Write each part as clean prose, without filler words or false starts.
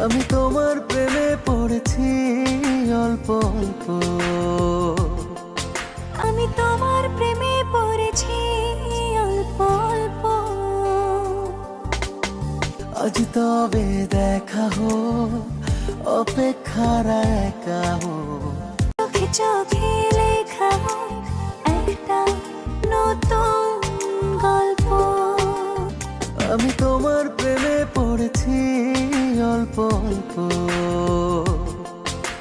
আমি তোমার প্রেমে পড়েছি অল্প অল্প। আমি তোমার প্রেমে পড়েছি অল্প অল্প। আজ তবে দেখা হোক, অপেক্ষার একা হোক। চোখে চোখে লেখা হোক একটা নতুন গল্প। আমি তোমার প্রেমে পড়েছি অল্প অল্প।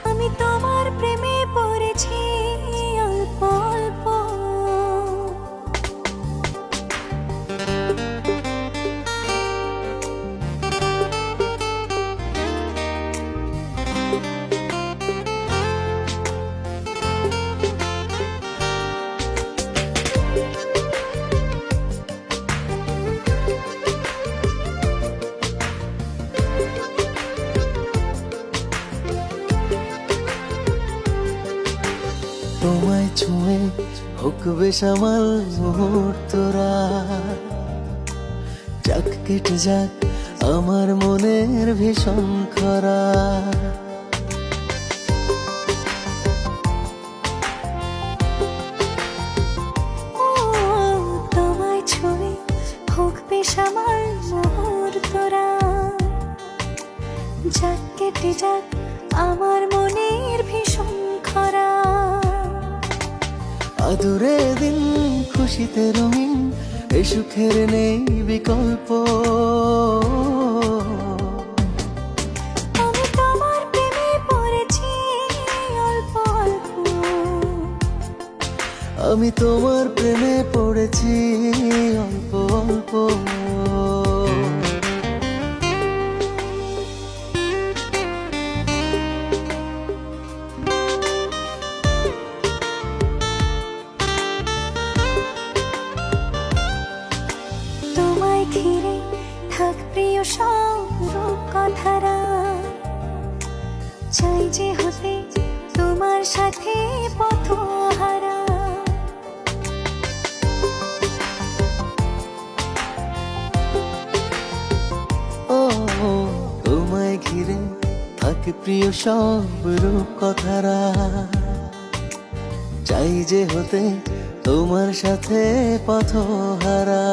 আমি তোমার প্রেমে পড়েছি অল্প অল্প। তোমায় ছুঁয়ে হোক বেসামাল মুহূর্তরা, যাক কেটে যাক আমার মনের ভীষণ খরা। ও তোমায় ছুঁয়ে হোক বেসামাল মুহূর্তরা, যাক কেটে যাক আমার মনের ভীষণ খরা। আদুরে দিন খুশিতে রঙিন, এ সুখের নেই বিকল্প। আমি তোমার প্রেমে পড়েছি অল্প অল্প। আমি তোমার প্রেমে পড়েছি অল্প অল্প। তোমায় ঘিরে থাক প্রিয় সব রূপকথারা, চাই যে হতে তোমার সাথে পথহারা। ও তোমায় ঘিরে থাকে প্রিয় সব রূপ কথারা, চাই যে হতে তোমার সাথে পথহারা।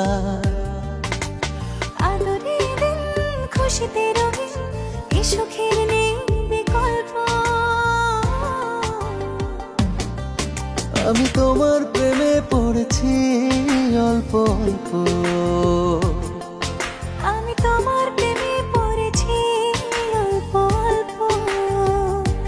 আদরে দিন খুশিতে রঙিন, এ সুখের নেই বিকল্প। আমি তোমার প্রেমে পড়েছি অল্প অল্প।